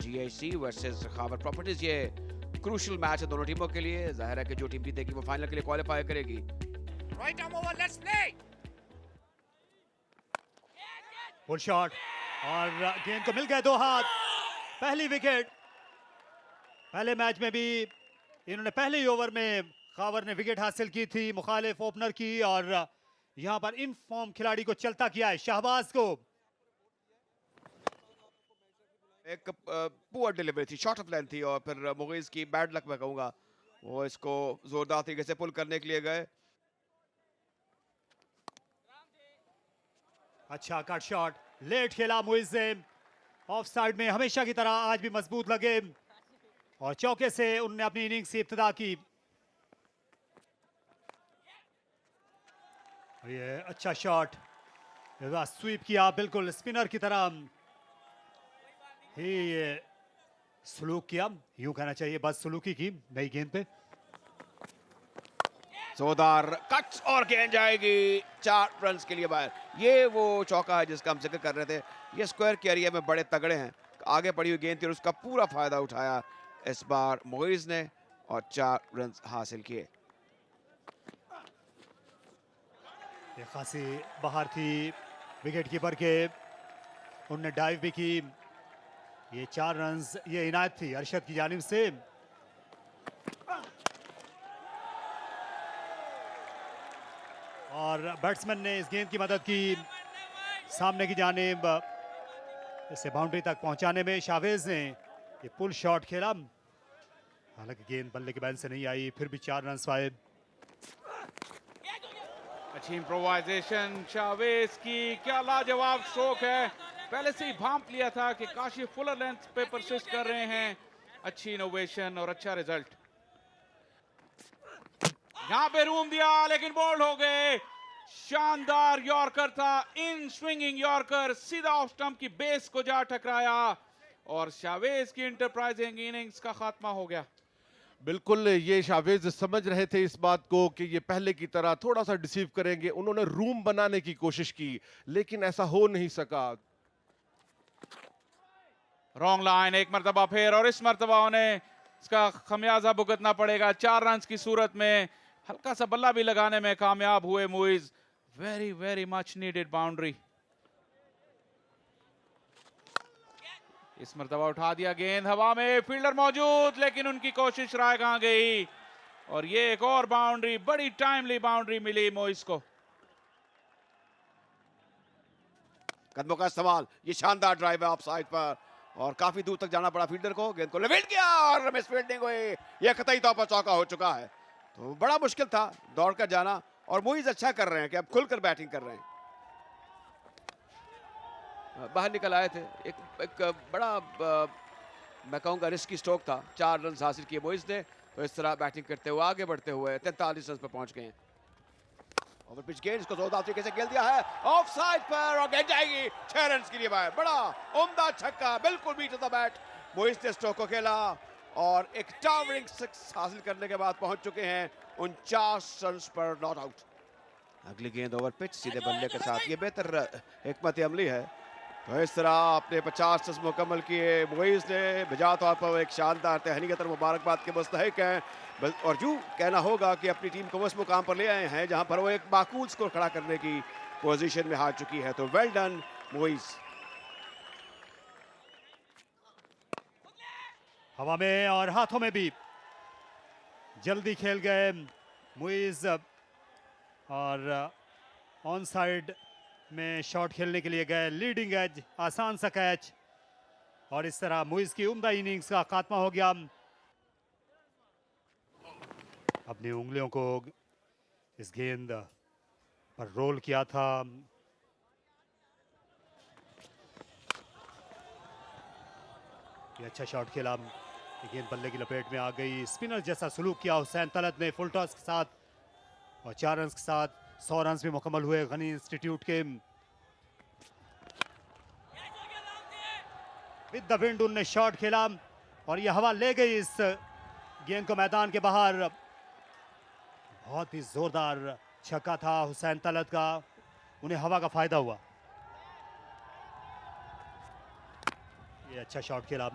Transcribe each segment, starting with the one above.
GIC versus Khawar properties. ये crucial match है दोनों टीमों के लिए। जाहिर है कि जो टीम जीतेगी वो फाइनल के लिए क्वालिफाई करेगी। Right arm over, let's play. Full shot और गेंद को मिल गए दो हाथ। पहली विकेट। पहले मैच में भी इन्होंने पहले ही ओवर में खावर ने विकेट हासिल की थी मुखालिफ ओपनर की, और यहां पर इन फॉर्म खिलाड़ी को चलता किया है शहबाज को। एक पुअर डिलीवरी थी, शॉर्ट ऑफ लेंथ थी, और फिर मुगीज की बैड लक मैं कहूंगा, वो इसको जोरदार तरीके से पुल करने के लिए गए। अच्छा कट शॉट, लेट खेला मुइज ने। ऑफ साइड में हमेशा की तरह आज भी मजबूत लगे और चौके से उन्होंने अपनी इनिंग्स की इब्तिदा की। ये अच्छा शॉट, स्वीप किया बिल्कुल स्पिनर की तरह ही सलूक किया, यूं कहना चाहिए बस सलूकी की नई गेंद पे। जोरदार कट्स और गेंद जाएगी 4 रन्स के लिए बाहर। ये वो चौका है जिसका हम जिक्र कर रहे थे। ये स्क्वायर के एरिया में बड़े तगड़े हैं, आगे पड़ी हुई गेंद थी और उसका पूरा फायदा उठाया इस बार मुइज ने और 4 रन्स हासिल किए। ये खासी बाहर थी विकेट कीपर के, उनने डाइव भी की। ये 4 रन्स ये इनायत थी अरशद की जानिब से। और बैट्समैन ने इस गेंद की मदद की सामने की जानिब इसे बाउंड्री तक पहुंचाने में। शावेज ने ये पुल शॉट खेला, हालांकि गेंद बल्ले के बैन से नहीं आई, फिर भी 4 रन्स पाए। अच्छी इम्प्रोवाइजेशन शावेज की, क्या लाजवाब स्ट्रोक है। पहले से ही भांप लिया था कि काशी फुलर लेंथ पे परसिस्ट कर रहे हैं। अच्छी इनोवेशन और अच्छा रिजल्ट। यहां पे रूम दिया लेकिन बोल्ड हो गए। शानदार यॉर्कर था, इन स्विंगिंग यॉर्कर, सीधा ऑफ स्टंप की बेस को जा टकराया और शावेज की इंटरप्राइजिंग इनिंग्स का खात्मा हो गया। बिल्कुल, ये शावेज समझ रहे थे इस बात को कि ये पहले की तरह थोड़ा सा डिसीव करेंगे। उन्होंने रूम बनाने की कोशिश की लेकिन ऐसा हो नहीं सका। रॉन्ग लाइन एक मरतबा फिर, और इस मरतबा उन्हें इसका खमियाजा भुगतना पड़ेगा। 4 रन्स की सूरत में हल्का सा बल्ला भी लगाने में कामयाब हुए मुइज। Very very much needed boundary. इस मरतबा उठा दिया गेंद हवा में, फील्डर मौजूद लेकिन उनकी कोशिश राय कहां गई, और ये एक और बाउंड्री, बड़ी टाइमली बाउंड्री मिली मोइस को। कदमों का इस्तेमाल, ये शानदार ड्राइव है ऑफ साइड पर और काफी दूर तक जाना पड़ा फील्डर को। गेंद को लेवेट किया और मिस फील्डिंग हुई। ये कतई तौर पर चौका हो चुका है, तो बड़ा मुश्किल था दौड़कर जाना, और मुइज अच्छा कर रहे हैं कि अब खुलकर बैटिंग कर रहे हैं। बाहर निकल आए थे, एक बड़ा मैं कहूँगा रिस्की स्ट्रोक था। 4 रन हासिल किए मुइज ने, तो इस तरह बैटिंग करते हुए आगे बढ़ते हुए 43 रन पर पहुंच गए हैं। ओवर पिच गेंद, इसको जोरदार तरीके से खेल दिया है ऑफ साइड पर और गेंद जाएगी 6 रन के लिए बाहर। बड़ा उम्दा छक्का, बिल्कुल बीट द बैट। मुइज ने स्ट्रोक को खेला और एक टावरिंग 6 हासिल करने के बाद पहुंच चुके हैं 49 रन पर नॉट आउट। अगली गेंद ओवर पिच सीधे बल्ले के साथ, ये बेहतर हिकमत अमली है। तो इस तरह अपने 50 रन मुकम्मल किए मुइज ने, बिजा तौर पर एक शानदार तहनीत और मुबारकबाद के मुस्तहिक हैं। और यूं कहना होगा कि अपनी टीम को उस मुकाम पर ले आए हैं जहां पर वो एक माकूल स्कोर खड़ा करने की पोजीशन में हार चुकी है। तो वेल डन मुइज। हवा में और हाथों में भी जल्दी खेल गए मुइज, और ऑन साइड में शॉट खेलने के लिए गए। लीडिंग एज, आसान सा कैच, और इस तरह मुइज की उम्दा इनिंग्स का खात्मा हो गया। अपनी उंगलियों को इस गेंद पर रोल किया था। ये अच्छा शॉट खेला, गेंद बल्ले की लपेट में आ गई। स्पिनर जैसा सलूक किया हुसैन तलत ने फुल टॉस के साथ, और 4 रन के साथ 100 रन भी मुकम्मल हुए गनी इंस्टीट्यूट के। विद द विंड उन्होंने शॉट खेला और यह हवा ले गई इस गेंद को मैदान के बाहर। बहुत ही जोरदार छक्का था हुसैन तलत का, उन्हें हवा का फायदा हुआ। ये अच्छा शॉट खेला,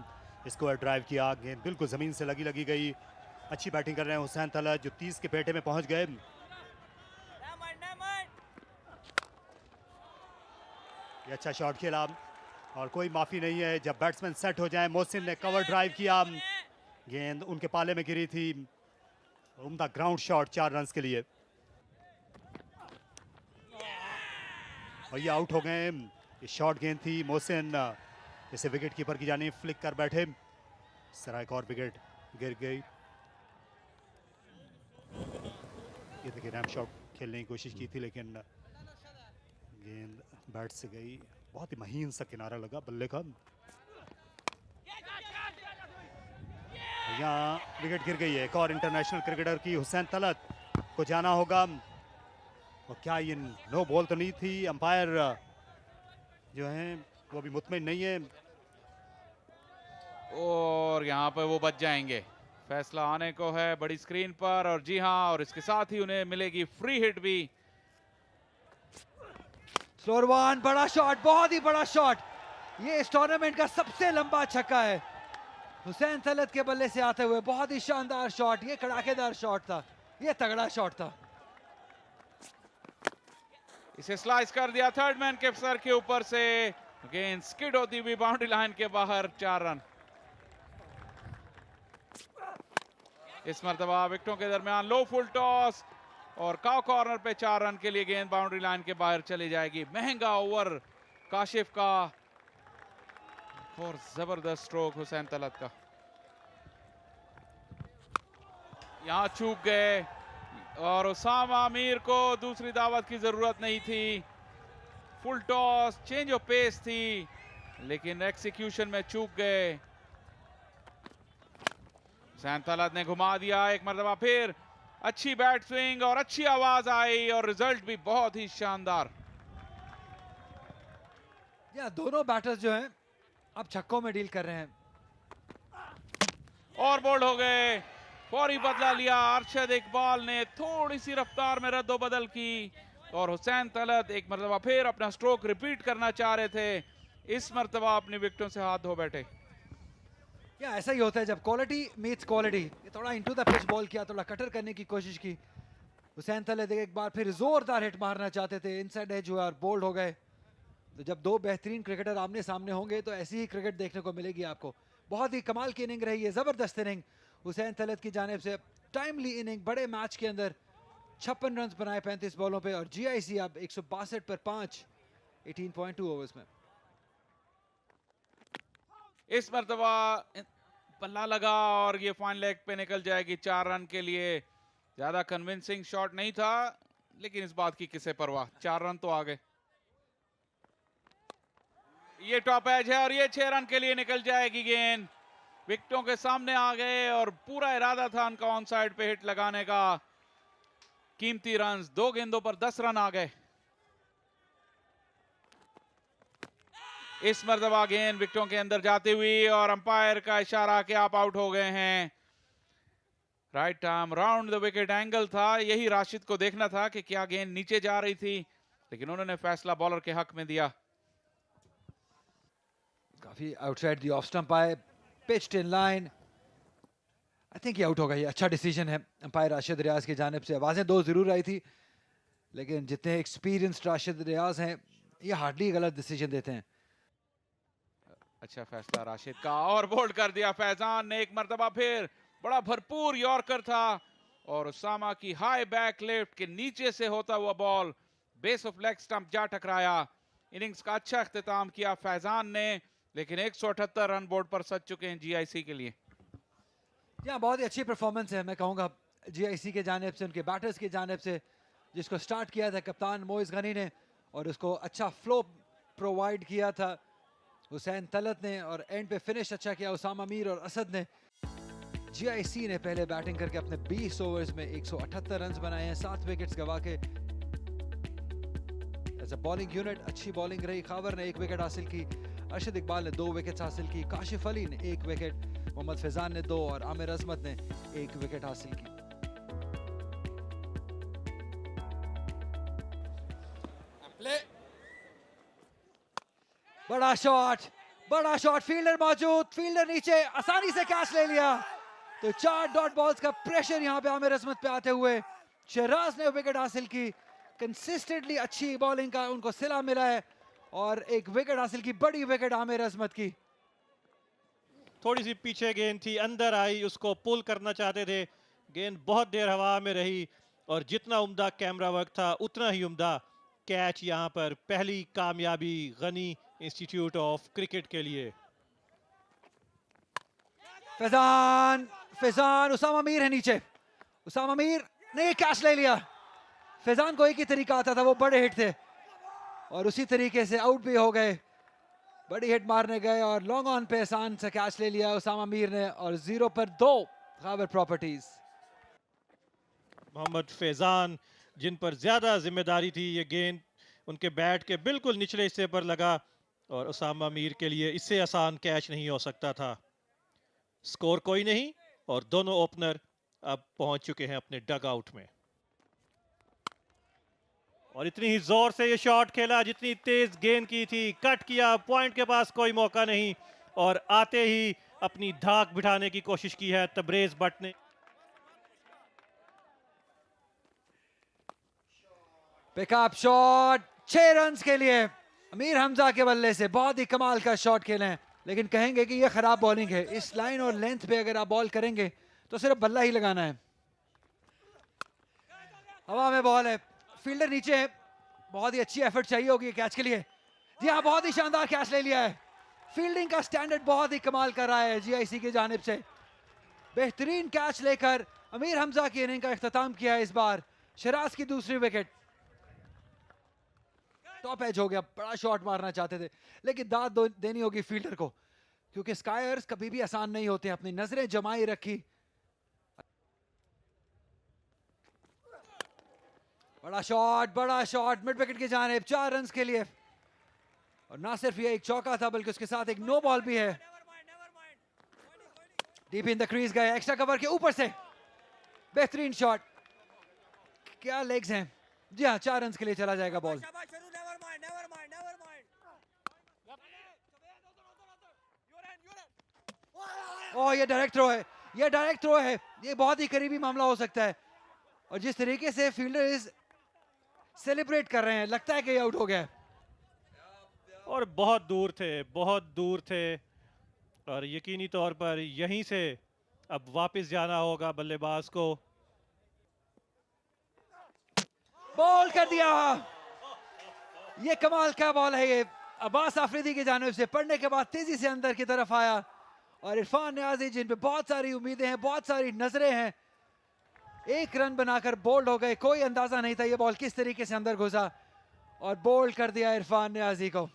स्क्वायर ड्राइव किया, गेंद बिल्कुल जमीन से लगी गई। अच्छी बैटिंग कर रहे हैं हुसैन तलत जो 30 के पेटे में पहुंच गए। ये अच्छा शॉट खेला और कोई माफी नहीं है जब बैट्समैन सेट हो जाए। मोहसिन ने कवर ड्राइव किया, गेंद उनके पाले में गिरी थी। उम्दा ग्राउंड शॉट 4 रन के लिए और ये आउट हो गए। ये शॉर्ट गेंद थी। मोहसिन इसे विकेट कीपर की जानिब फ्लिक कर बैठे। इस तरह एक और विकेट गिर गई। ये देखिए रैम शॉट खेलने की कोशिश की थी लेकिन गेंद बैट से गई। बहुत ही महीन सा किनारा लगा बल्ले का। यहाँ विकेट गिर गई है। एक और इंटरनेशनल क्रिकेटर की हुसैन तलत को जाना होगा। और क्या ये नो बॉल तो नहीं थी? अंपायर जो है वो भी मुतमिन नहीं है और यहाँ पर वो बच जाएंगे। फैसला आने को है बड़ी स्क्रीन पर और जी हाँ, और इसके साथ ही उन्हें मिलेगी फ्री हिट भी। स्लोअर वन, बड़ा शॉट, बहुत ही बड़ा शॉट। ये इस टूर्नामेंट का सबसे लंबा छक्का है हुसैन तलत के बल्ले से आते हुए। बहुत ही शानदार शॉट, ये कड़ाकेदार शॉट था, ये तगड़ा शॉट था। इसे स्लाइस कर दिया थर्ड मैन के सर के ऊपर से। गेंद स्किड होती हुई बाउंड्री लाइन के बाहर। 4 रन। इस मर्तबा विकेटों के दरमियान लो फुल टॉस और काउ कॉर्नर पे 4 रन के लिए गेंद बाउंड्री लाइन के बाहर चली जाएगी। महंगा ओवर काशिफ का और जबरदस्त स्ट्रोक हुसैन तलत का। यहां चूक गए और उसामा मीर को दूसरी दावत की जरूरत नहीं थी। Full toss, change of pace थी लेकिन एक्सिक्यूशन में चूक गए। हुसैन तलत ने घुमा दिया एक मरतबा फिर। अच्छी बैट स्विंग और अच्छी आवाज आई और रिजल्ट भी बहुत ही शानदार। या दोनों बैटर्स जो हैं अब छक्कों में डील कर रहे हैं। और बोल्ड हो गए। फौरी बदला लिया अरशद इकबाल ने। थोड़ी सी रफ्तार में रद्दोबदल की और हुसैन तलत एक मरतबा फिर अपना स्ट्रोक रिपीट करना चाह रहे थे। इस मरतबा अपनी विकेटों से हाथ धो बैठे। या ऐसा ही होता है जब क्वालिटी मीट्स क्वालिटी। ये थोड़ा इनटू द पिच बॉल किया, थोड़ा कटर करने की कोशिश की हुसैन तलत। एक बार फिर जोरदार हिट मारना चाहते थे, इनसाइड एज हुआ और बोल्ड हो गए। तो जब दो बेहतरीन क्रिकेटर आमने सामने होंगे तो ऐसी ही क्रिकेट देखने को मिलेगी आपको। बहुत ही कमाल की इनिंग रही है, जबरदस्त इनिंग हुसैन तलत की जानिब से। टाइमली इनिंग, बड़े मैच के अंदर 56 रन बनाए 35 बॉलों पे और जीआईसी अब 162 पर 5 18.2 ओवर्स में। इस मरतबा पल्ला लगा और ये फाइन लेग पे निकल जाएगी 4 रन के लिए। ज्यादा कन्विंसिंग शॉट नहीं था लेकिन इस बात की किसे परवाह, 4 रन तो आ गए। ये टॉप एज है और ये 6 रन के लिए निकल जाएगी गेंद। विकेटों के सामने आ गए और पूरा इरादा था उनका ऑन साइड पे हिट लगाने का। कीमती रन, 2 गेंदों पर 10 रन आ गए। इस मर्तबा गेंद विकेटों के अंदर जाती हुई और अंपायर का इशारा कि आप आउट हो गए हैं। Right arm round the wicket angle था। यही राशिद को देखना था कि क्या गेंद नीचे जा रही थी लेकिन उन्होंने फैसला बॉलर के हक में दिया। काफी आउटसाइड दी ऑफ स्टंप आए, pitched in line. I think ये आउट हो गई। अच्छा डिसीजन है अंपायर राशिद रियाज की जानिब से। आवाजें 2 जरूर आई थी लेकिन जितने एक्सपीरियंस्ड राशिद रियाज हैं ये हार्डली गलत डिसीजन देते हैं। अच्छा फैसला राशिद का और बोल्ड कर दिया फैजान ने एक मर्तबा फिर। बड़ा भरपूर यॉर्कर था और उसामा की हाई बैक लेफ्ट के नीचे से होता हुआ ball base of leg stump जा टकराया। इनिंग्स का अच्छा इख्तिताम किया फैजान ने लेकिन 178 रन बोर्ड पर सज चुके हैं जीआईसी के लिए। यहाँ बहुत ही अच्छी परफॉर्मेंस है मैं कहूँगा जीआईसी के जानिब से, उनके बैटर्स की जानिब से, जिसको स्टार्ट किया था कप्तान मोइज गनी ने और उसको अच्छा फ्लो प्रोवाइड किया था हुसैन तलत ने और एंड पे फिनिश अच्छा किया उसामा मीर और असद ने। जीआईसी ने पहले बैटिंग करके अपने 20 ओवर्स में 178 रन बनाए हैं, 7 विकेट्स गवा के। एज अ बॉलिंग यूनिट अच्छी बॉलिंग रही। खावर ने 1 विकेट हासिल की, अरशद इकबाल ने 2 विकेट्स हासिल की, काशिफ अली ने 1 विकेट, मोहम्मद फैजान ने 2 और आमिर अजमत ने 1 विकेट हासिल की। बड़ा शॉट, बड़ा शॉट, फील्डर मौजूद, फील्डर नीचे, आसानी से कैच ले लिया। तो 4 डॉट बॉल्स का प्रेशर यहाँ पे आमिर अजमत पे आते हुए शहराज ने विकेट हासिल की। कंसिस्टेंटली अच्छी बॉलिंग का उनको सिला मिला है और एक विकेट हासिल की, बड़ी विकेट आमिर अजमत की। थोड़ी सी पीछे गेंद थी, अंदर आई, उसको पुल करना चाहते थे, गेंद बहुत देर हवा में रही और जितना उम्दा कैमरा वर्क था उतना ही उम्दा कैच। यहाँ पर पहली कामयाबी गनी इंस्टीट्यूट ऑफ क्रिकेट के लिए। फैजान, उसामा मीर है नीचे, उसामा मीर ने कैच ले लिया। फैजान को एक ही तरीका आता था, वो बड़े हिट थे और उसी तरीके से आउट भी हो गए। बड़ी हिट मारने गए और लॉन्ग ऑन पे आसान से कैच ले लिया उसामा मीर ने और 0 पर 2 खाबर प्रॉपर्टीज। मोहम्मद फैजान जिन पर ज्यादा जिम्मेदारी थी, ये गेंद उनके बैट के बिल्कुल निचले हिस्से पर लगा और उसामा मीर के लिए इससे आसान कैच नहीं हो सकता था। स्कोर कोई नहीं और दोनों ओपनर अब पहुंच चुके हैं अपने डग आउट में। और इतनी ही जोर से ये शॉट खेला जितनी तेज गेंद की थी, कट किया, पॉइंट के पास कोई मौका नहीं और आते ही अपनी धाक बिठाने की कोशिश की है तबरेज बट ने। पिकअप शॉट 6 रन्स के लिए अमीर हमजा के बल्ले से, बहुत ही कमाल का शॉट खेले हैं, लेकिन कहेंगे कि ये खराब बॉलिंग है। इस लाइन और लेंथ पे अगर आप बॉल करेंगे तो सिर्फ बल्ला ही लगाना है। हवा में बॉल है, फील्डर नीचे है, बहुत ही अच्छी एफर्ट चाहिए होगी कैच के लिए। जी हाँ, बहुत ही शानदार कैच ले लिया है। फील्डिंग का स्टैंडर्ड बहुत ही कमाल कर रहा है जीआईसी की जानिब से। बेहतरीन कैच लेकर अमीर हमजा की इनिंग का इख्तिताम किया है इस बार। शहराज की दूसरी विकेट, टॉप एज हो गया, बड़ा शॉट मारना चाहते थे लेकिन दाद देनी होगी फील्डर को, क्योंकि स्कायर्स कभी भी आसान नहीं होते। अपनी नजरें जमाई रखी, बड़ा शॉट मिड विकेट की जानिब, 4 रन्स के लिए। और ना सिर्फ ये एक चौका था बल्कि उसके साथ एक नो बॉल भी है। डीप इन द क्रीज गए, एक्स्ट्रा कवर के ऊपर से बेहतरीन शॉट, क्या लेग्स हैं। जी हाँ, 4 रन्स के लिए चला जाएगा बॉल। ओह, ये डायरेक्ट थ्रो है, ये बहुत ही करीबी मामला हो सकता है। और जिस तरीके से फील्डर सेलिब्रेट कर रहे हैं, लगता है कि ये आउट हो गया है। और बहुत दूर थे और यकीनी तौर पर यहीं से अब वापस जाना होगा बल्लेबाज को। बॉल कर दिया, ये कमाल का बॉल है। ये अब्बास आफरीदी की जानिब से पढ़ने के बाद तेजी से अंदर की तरफ आया और इरफान नियाजी जिन पे बहुत सारी उम्मीदें हैं, बहुत सारी नजरें हैं, 1 रन बनाकर बोल्ड हो गए। कोई अंदाजा नहीं था ये बॉल किस तरीके से अंदर घुसा और बोल्ड कर दिया इरफान नियाजी को।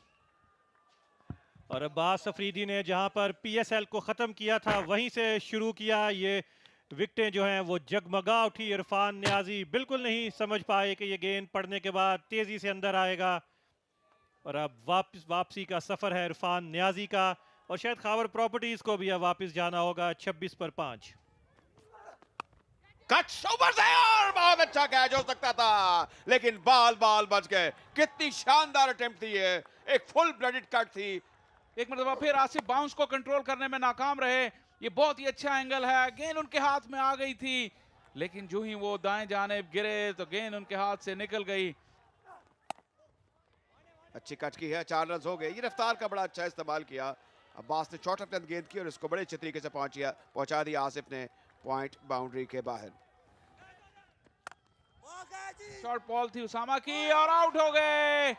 और अब्बास अफरीदी ने जहां पर पीएसएल को ख़त्म किया था वहीं से शुरू किया। ये विकेटें जो हैं वो जगमगा उठी। इरफान नियाजी बिल्कुल नहीं समझ पाए कि ये गेंद पड़ने के बाद तेज़ी से अंदर आएगा और अब वापसी का सफ़र है इरफान नियाजी का और शायद खाबर प्रॉपर्टीज़ को भी अब वापस जाना होगा 26 पर 5। कट ऊपर से और बहुत अच्छा कैच हो सकता था लेकिन बाल बच गए। कितनी शानदार अटेम्प्ट थी ये, एक फुल ब्लडेड कट थी। एक मरतबा फिर आसिफ बाउंस को कंट्रोल करने में नाकाम रहे। ये बहुत ही अच्छा एंगल है, गेंद उनके हाथ में आ गई थी लेकिन जो ही वो दाएं जानिब गिरे तो गेंद उनके हाथ से निकल गई। अच्छी कट की है, 4 रन हो गए। ये रफ्तार का बड़ा अच्छा इस्तेमाल किया। अब्बास ने चौथा रन गेंद की और इसको बड़े अच्छे तरीके से पहुंचा दिया आसिफ ने पॉइंट बाउंड्री के बाहर। शॉर्ट बॉल थी उसामा की और आउट हो गए।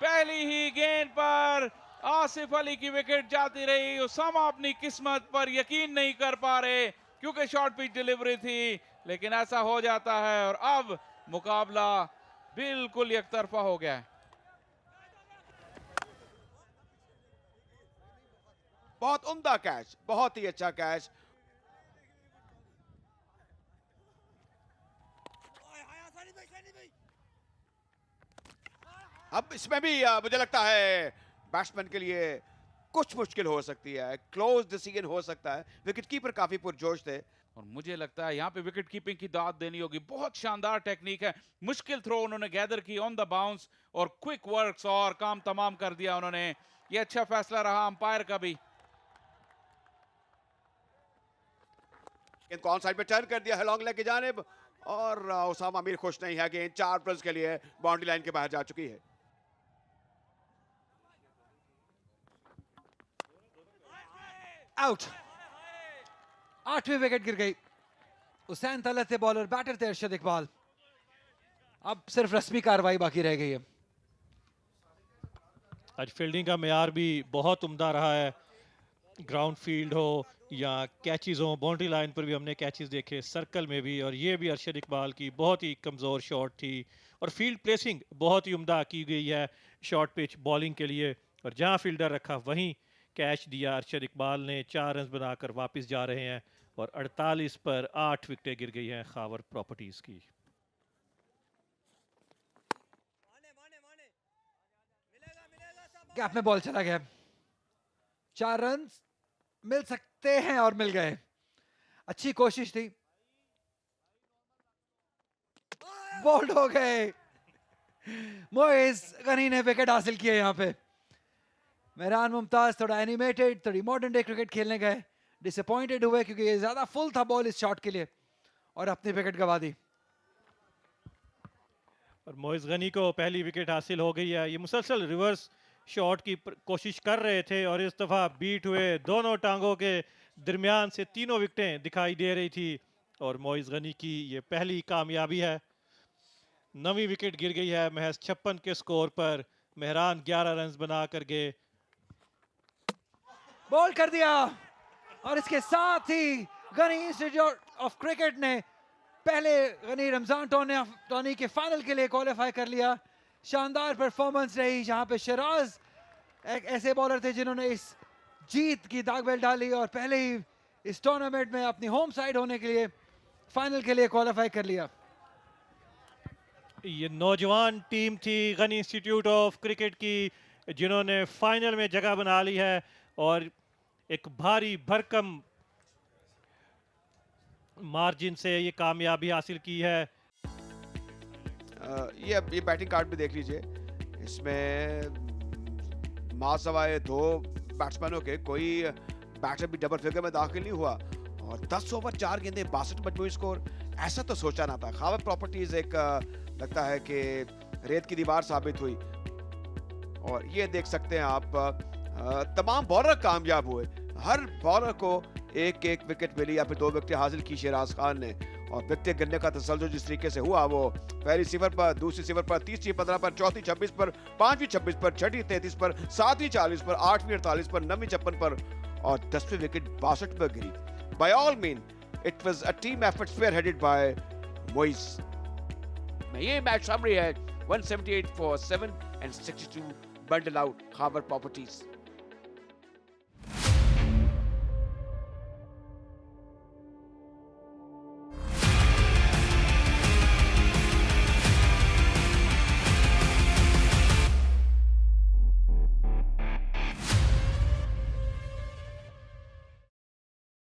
पहली ही गेंद पर आसिफ अली की विकेट जाती रही। उसामा अपनी किस्मत पर यकीन नहीं कर पा रहे क्योंकि शॉर्ट पिच डिलीवरी थी, लेकिन ऐसा हो जाता है और अब मुकाबला बिल्कुल एकतरफा हो गया है। बहुत उम्दा कैच, बहुत ही अच्छा कैच। अब इसमें भी मुझे लगता है बैट्समैन के लिए कुछ मुश्किल हो सकती है, क्लोज डिसीजन हो सकता है। विकेट कीपर काफी पुरजोश थे, और मुझे लगता है यहाँ पे विकेट कीपिंग की दाद देनी होगी। बहुत शानदार टेक्निक है, मुश्किल थ्रो उन्होंने गैदर की ऑन द बाउंस और क्विक वर्क्स और काम तमाम कर दिया उन्होंने। ये अच्छा फैसला रहा अंपायर का भी। इनको ऑन साइड पे टर्न कर दिया है लॉन्ग लेग की जानिब और उसामा मीर खुश नहीं है। गेंद 4 रन के लिए बाउंड्री लाइन के बाहर जा चुकी है। आउट। 8वीं विकेट गिर गई। हुसैन तलत थे बॉलर, बैटर थे अरशद इकबाल। अब सिर्फ रस्मी कार्रवाई बाकी रह गई है। आज फील्डिंग का मेयार भी बहुत उम्दा रहा है। ग्राउंड फील्ड हो या कैचेस हो, बाउंड्री लाइन पर भी हमने कैचेस देखे, सर्कल में भी, और ये भी अरशद इकबाल की बहुत ही कमज़ोर शॉट थी। और फील्ड प्लेसिंग बहुत ही उम्दा की गई है शॉर्ट पिच बॉलिंग के लिए, और जहां फील्डर रखा वहीं कैच दिया। अरशद इकबाल ने 4 रन बनाकर वापस जा रहे हैं और 48 पर 8 विकेटें गिर गई हैं खावर प्रॉपर्टीज की। गैप में बॉल चला गया। 4 रन मिल सकते हैं और मिल गए। अच्छी कोशिश थी, बोल्ड हो गए। मोइज गनी ने विकेट हासिल किया। यहाँ पे मेहरान मुमताज थोड़ा एनिमेटेड, थोड़ी मॉडर्न डे क्रिकेट खेलने गए, डिसअपॉइंटेड हुए क्योंकि ये ज्यादा फुल था बॉल इस शॉट के लिए और अपनी विकेट गवा दी। और मोइज गनी को पहली विकेट हासिल हो गई है। ये मुसलसल रिवर्स शॉट की कोशिश कर रहे थे और इस दफ़ा बीट हुए। दोनों टांगों के दरमियान से तीनों विकेटें दिखाई दे रही थी और मोइज गनी की ये पहली कामयाबी है। 9वीं विकेट गिर गई है महज 56 के स्कोर पर। मेहरान 11 रन बना कर गए। बॉल कर दिया और इसके साथ ही गनी इंस्टीट्यूट ऑफ क्रिकेट ने पहले गनी रमजान टॉनी के फाइनल के लिए क्वालिफाई कर लिया। शानदार परफॉर्मेंस रही जहां पे शराज एक ऐसे बॉलर थे जिन्होंने इस जीत की दागबेल डाली और पहले ही इस टूर्नामेंट में अपनी होम साइड होने के लिए फाइनल के लिए क्वालिफाई कर लिया। ये नौजवान टीम थी गनी इंस्टीट्यूट ऑफ क्रिकेट की जिन्होंने फाइनल में जगह बना ली है और एक भारी भरकम मार्जिन से ये कामयाबी हासिल की है। ये बैटिंग कार्ड भी देख लीजिए। इसमें मासवाए 2 बैट्समैनों के कोई बैटर भी डबल फिगर में दाखिल नहीं हुआ और 10 ओवर 4 गेंदें 62 मजमूई स्कोर। ऐसा तो सोचा ना था। खावर प्रॉपर्टीज एक लगता है कि रेत की दीवार साबित हुई और ये देख सकते हैं आप तमाम बॉलर कामयाब हुए। हर बॉलर को एक विकेट मिली या फिर 2 विकेट हासिल की शहराज खान ने और विकेट गिरने का तसल्सल जिस तरीके से हुआ वो पहली सिफर पर, दूसरी सिफर पर, तीसरी 15 पर, चौथी 26 पर, पांचवी 26 पर, छठी 33 पर, सातवीं 40 पर, आठवीं 48 पर, 9वीं 56 पर और 10वीं विकेट 62 पर गिरी। By all means, it was a team effort spearheaded by Moise. ये मैच समरी है 178 for 7 and 62 bundle out Khabar Properties.